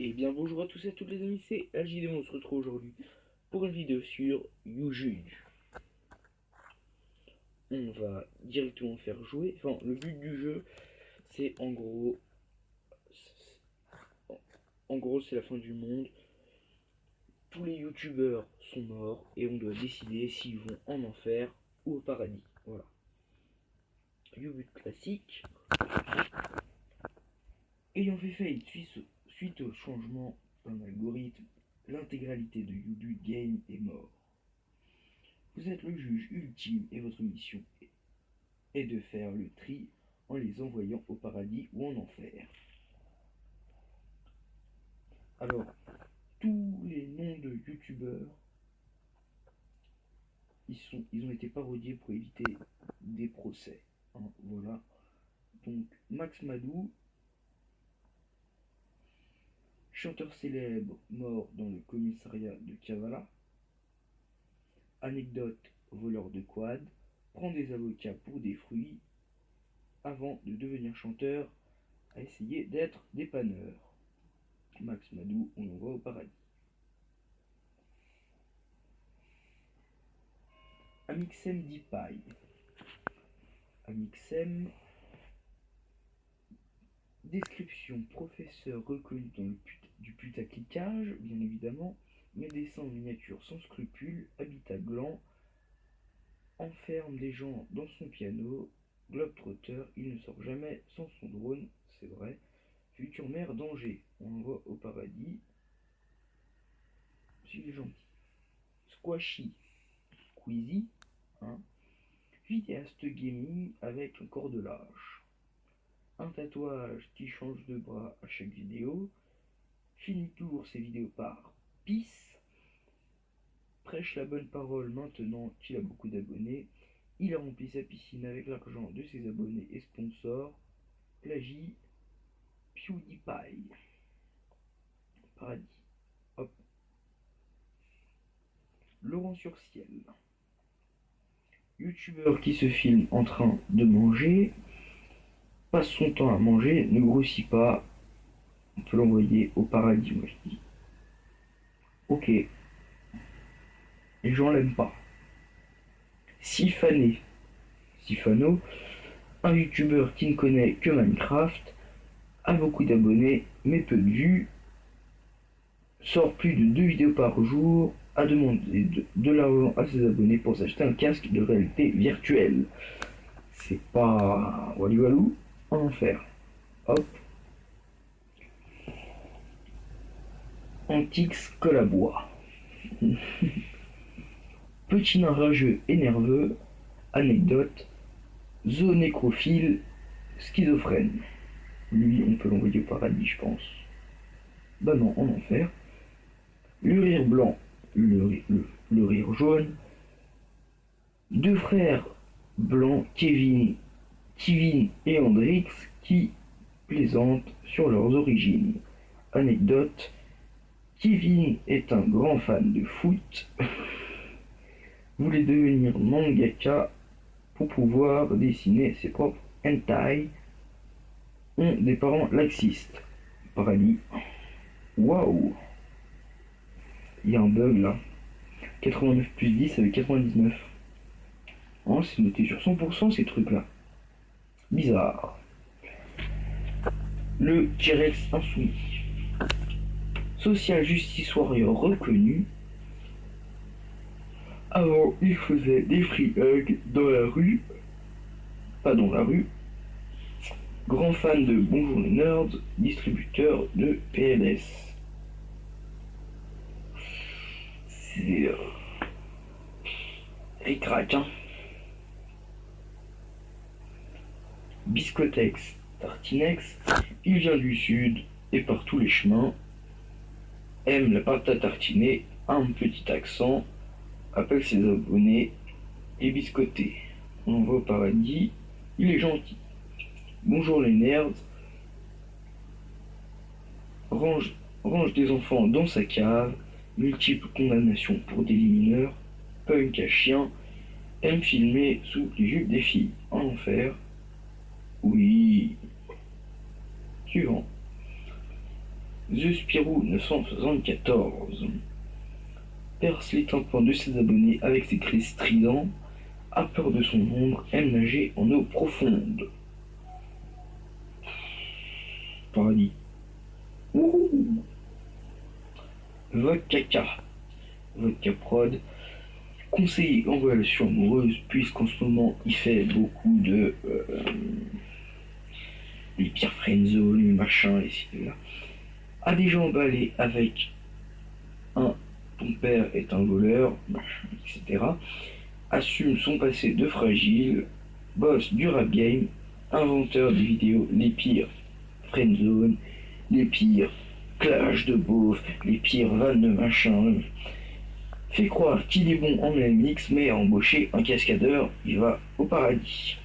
Et bien bonjour à tous et à toutes les amis, c'est AJD, on se retrouve aujourd'hui pour une vidéo sur YouJudge. On va directement faire jouer, enfin le but du jeu c'est en gros c'est la fin du monde, tous les youtubeurs sont morts et on doit décider s'ils vont en enfer ou au paradis, voilà. YouJudge classique. Ayant fait faillite suite au changement d'un algorithme, l'intégralité de YouJudge Game est mort. Vous êtes le juge ultime et votre mission est de faire le tri en les envoyant au paradis ou en enfer. Alors, tous les noms de youtubeurs, ils ont été parodiés pour éviter des procès. Hein, voilà. Donc, Max Madou, chanteur célèbre mort dans le commissariat de Kavala. Anecdote, voleur de quad, prend des avocats pour des fruits avant de devenir chanteur, a essayé d'être dépanneur. Max Madou, on l'envoie au paradis. Amixem Dipaille. Amixem, description: professeur reconnu dans du putaclicage, bien évidemment, mais dessin en miniature sans scrupules, habitat gland, enferme des gens dans son piano, globe-trotter, il ne sort jamais sans son drone, c'est vrai, future maire d'Angers, on l'envoie au paradis, s'il est gentil. Squashy, Squeezie, hein, vidéaste gaming avec un corps de lâche. Un tatouage qui change de bras à chaque vidéo, finit toujours ses vidéos par peace, prêche la bonne parole maintenant qu'il a beaucoup d'abonnés, il a rempli sa piscine avec l'argent de ses abonnés et sponsors, plagie, PewDiePie. Paradis. Hop. Laurent sur ciel. Youtubeur qui se filme en train de manger, passe son temps à manger, ne grossit pas, on peut l'envoyer au paradis, moi je dis. Ok. Les gens l'aiment pas. Sifano, un youtubeur qui ne connaît que Minecraft, a beaucoup d'abonnés mais peu de vues, sort plus de 2 vidéos par jour, a demandé de l'argent à ses abonnés pour s'acheter un casque de réalité virtuelle. C'est pas Wally Walou, en enfer. Hop. Antix Colabois. Petit nain rageux et nerveux, anecdote, zoonécrophile, schizophrène. Lui, on peut l'envoyer au paradis, je pense. Bah non, en enfer. Le rire blanc, le rire jaune. Deux frères blancs, Kevin et Andrix, qui plaisantent sur leurs origines. Anecdote, Kevin est un grand fan de foot, voulait devenir mangaka pour pouvoir dessiner ses propres hentai, ont des parents laxistes. Paradis. Waouh! Il y a un bug là. 89 plus 10 avec 99. Oh, c'est noté sur 100% ces trucs là. Bizarre. Le T-Rex insoumis. Social Justice Warrior reconnu. Avant, il faisait des free hugs dans la rue. Pas dans la rue. Grand fan de Bonjour les Nerds, distributeur de PLS. C'est ric-rac, hein. Biscotex, Tartinex, il vient du sud et par tous les chemins, aime la pâte à tartiner, a un petit accent, appelle ses abonnés et biscoté. On va au paradis, il est gentil. Bonjour les nerds, range des enfants dans sa cave, multiples condamnations pour délit mineur, punk à chien, aime filmer sous les jupes des filles en enfer. Oui. Suivant. The Spirou 974 perce les tympans de ses abonnés avec ses cris stridents, a peur de son ombre, aime nager en eau profonde. Paradis. Wouhou. Vodka Prod, conseiller en relation amoureuse, puisqu'en ce moment il fait beaucoup de les pires friendzone, les machins, les ci, là, a déjà emballé avec un ton père est un voleur, machin, etc. Assume son passé de fragile, boss du rap game, inventeur des vidéos les pires friendzone, les pires clash de beauf, les pires vannes de machin. Fait croire qu'il est bon en mix, mais à embaucher un cascadeur, il va au paradis.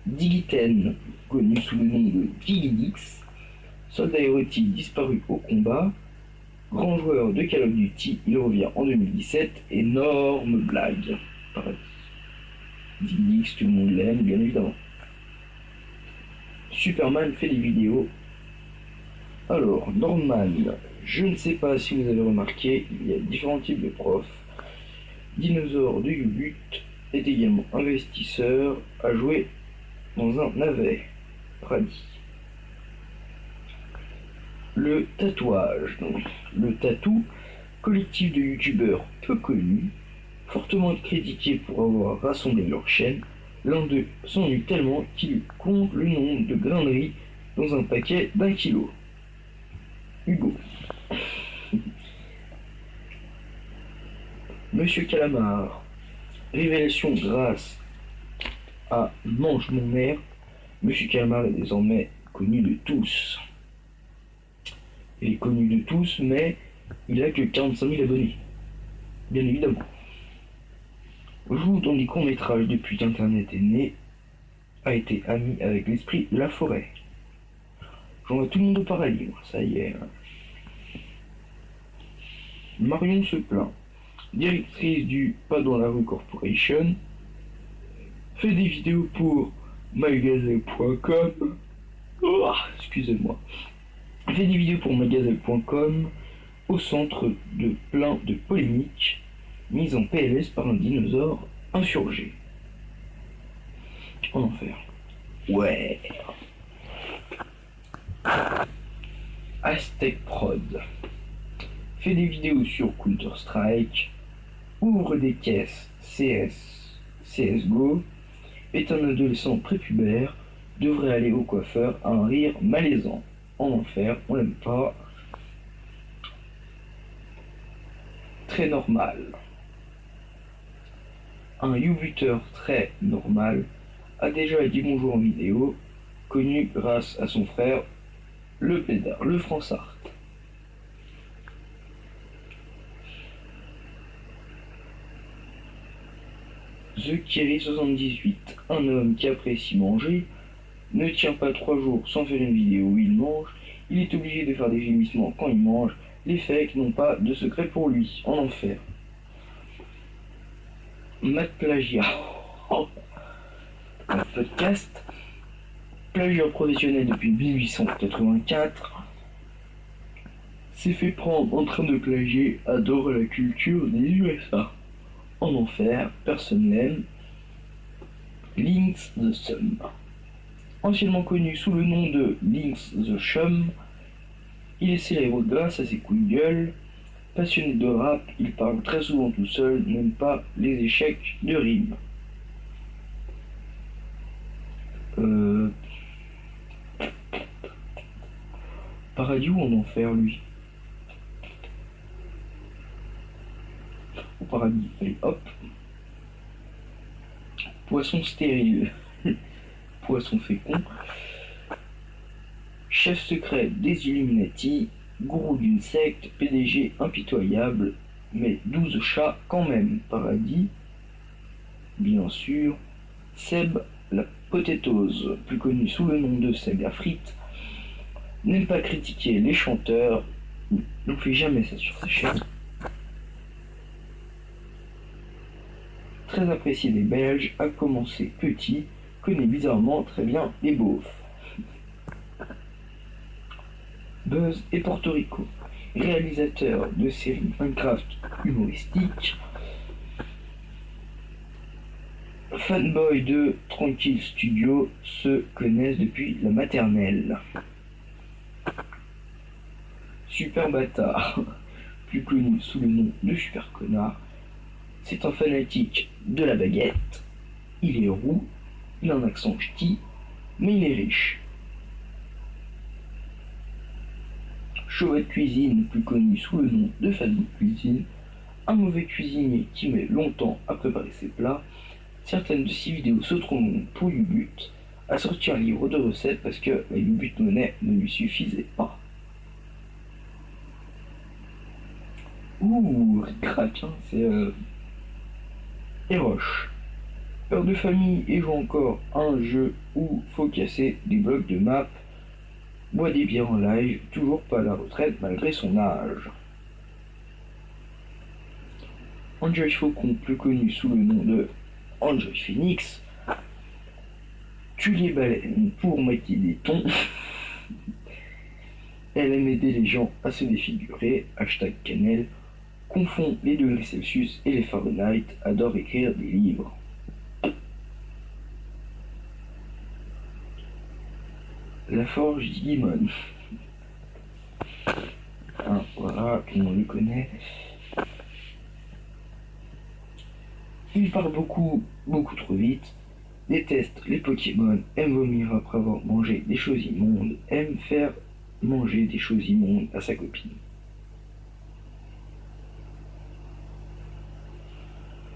Digiten, connu sous le nom de Digidix, soldat érotique disparu au combat, grand joueur de Call of Duty, il revient en 2017, énorme blague. Paradis. Digidix, tout le monde l'aime, bien évidemment. Superman fait des vidéos. Alors, Norman, je ne sais pas si vous avez remarqué, il y a différents types de profs. Dinosaure de U-But est également investisseur, à jouer dans un navet. Paradis. Le tatouage, donc le tatou, collectif de youtubeurs peu connus, fortement critiqués pour avoir rassemblé leur chaîne. L'un d'eux s'ennuie tellement qu'il compte le nombre de graineries dans un paquet d'1 kilo. Hugo. Monsieur Calamar. Révélation grâce à Mange mon maire. Monsieur Calamar est désormais connu de tous. Il est connu de tous, mais il a que 45 000 abonnés. Bien évidemment. Joue dans des courts-métrages depuis qu'Internet est né, a été ami avec l'esprit de la forêt. J'envoie tout le monde au paradis, ça y est. Marion se plaint. Directrice du Pas dans la rue Corporation, fait des vidéos pour magazine.com. Oh, excusez-moi. Fait des vidéos pour magazine.com au centre de plein de polémiques, mise en PLS par un dinosaure insurgé. En enfer. Ouais. Aztec Prod fait des vidéos sur Counter-Strike, ouvre des caisses CSGO, est un adolescent prépubère, devrait aller au coiffeur à un rire malaisant. En enfer, on l'aime pas. Très normal. Un youtuber très normal a déjà dit bonjour en vidéo, connu grâce à son frère, le pédard, le Fransart. The Kiri 78, un homme qui apprécie manger, ne tient pas 3 jours sans faire une vidéo où il mange, il est obligé de faire des gémissements quand il mange, les fakes n'ont pas de secret pour lui, en enfer. Matt Plagiat, un podcast, plagiat professionnel depuis 1884, s'est fait prendre en train de plagier, adore la culture des USA. En enfer, personne n'aime. Lynx the Sum. Anciennement connu sous le nom de Lynx the Chum, il est célèbre grâce à ses coups de gueule. Passionné de rap, il parle très souvent tout seul, n'aime pas les échecs de rime. Paradis ou en enfer, lui? Au paradis, allez hop. Poisson stérile. Poisson fécond. Chef secret des Illuminati, gourou d'une secte, PDG impitoyable, mais 12 chats quand même. Paradis, bien sûr. Seb la Potatoes, plus connu sous le nom de Seb la frite, n'aime pas critiquer les chanteurs, ne fait jamais ça sur sa chaîne. Très apprécié des Belges, a commencé petit, connaît bizarrement très bien les beaufs. Buzz et Porto Rico. Réalisateur de séries Minecraft humoristiques, fanboy de Tranquille Studio, se connaissent depuis la maternelle. Super Bâtard, plus connu sous le nom de Super Connard, c'est un fanatique de la baguette. Il est roux, il a un accent ch'ti, mais il est riche. Chauvet Cuisine, plus connu sous le nom de Fast Cuisine, un mauvais cuisinier qui met longtemps à préparer ses plats. Certaines de ses vidéos se trouvent pour Ubut à sortir un livre de recettes parce que la Ubut monnaie ne lui suffisait pas. Ouh, ric-rac, hein, c'est Eroche. Père de famille et joue encore à un jeu où faut casser des blocs de map. Boit des bières en live, toujours pas à la retraite malgré son âge. Enjoy Faucon, plus connu sous le nom de Enjoy Phoenix, tue les baleines pour maquiller des thons. Elle aime aider les gens à se défigurer, hashtag Cannelle, confond les degrés Celsius et les Fahrenheit, adore écrire des livres. La Forge Digimon. Hein, voilà, tout le monde le connaît. Il parle beaucoup trop vite, déteste les Pokémon, aime vomir après avoir mangé des choses immondes, aime faire manger des choses immondes à sa copine.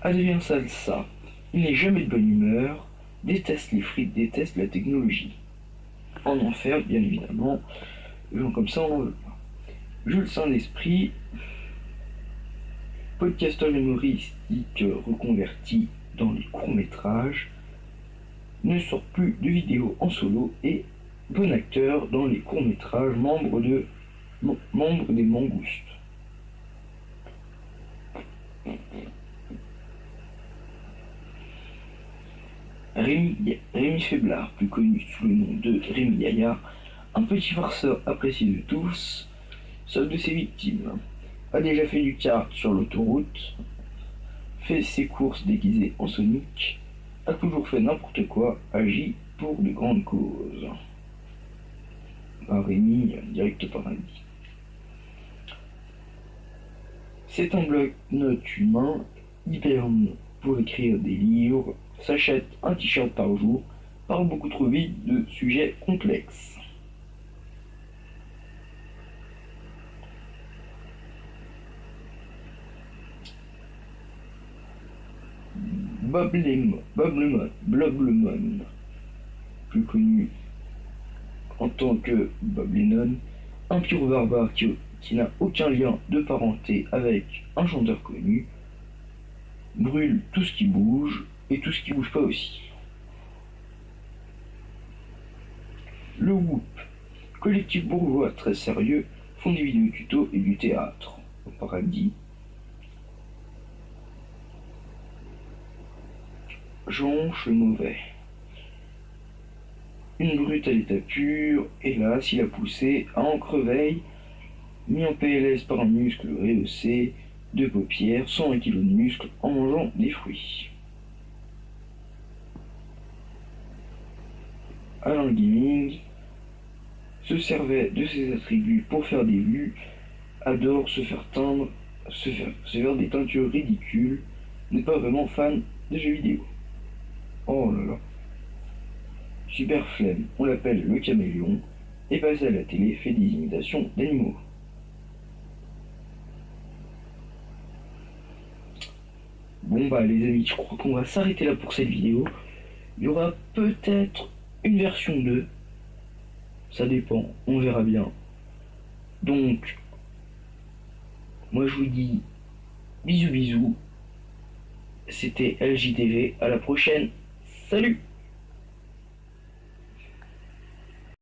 Adrien Salsa, il n'est jamais de bonne humeur, déteste les frites, déteste la technologie. En enfer, bien évidemment, les gens comme ça on n'en veut pas. Jules Saint-Esprit, podcasteur humoristique reconverti dans les courts-métrages, ne sort plus de vidéos en solo et bon acteur dans les courts-métrages, membre des Mangoustes. Rémi Faiblard, plus connu sous le nom de Rémi Gaillard, un petit farceur apprécié de tous, seul de ses victimes, a déjà fait du kart sur l'autoroute, fait ses courses déguisées en Sonic, a toujours fait n'importe quoi, agit pour de grandes causes. Rémi, direct paradis. C'est un bloc-notes humain, hiberne pour écrire des livres, s'achète un t-shirt par jour, parle beaucoup trop vite de sujets complexes. Bob Lemon, plus connu en tant que Bob Lennon, un pur barbare qui n'a aucun lien de parenté avec un chanteur connu, brûle tout ce qui bouge et tout ce qui bouge pas aussi. Le Whoop, collectif bourgeois très sérieux, font des vidéos tutos et du théâtre au paradis. Jonche le mauvais. Une brute à l'état pur, hélas, il a poussé à en creveille, mis en PLS par un muscle rehaussé, de paupières, 101 kg de muscle en mangeant des fruits. Alain Gaming se servait de ses attributs pour faire des vues, adore se faire teindre, se faire des teintures ridicules, n'est pas vraiment fan de jeux vidéo. Oh là là. Super flemme, on l'appelle le caméléon, et passe à la télé, fait des imitations d'animaux. Bon bah les amis, je crois qu'on va s'arrêter là pour cette vidéo. Il y aura peut-être une version 2. Ça dépend, on verra bien. Donc, moi je vous dis bisous bisous. C'était LJTV, à la prochaine. Salut!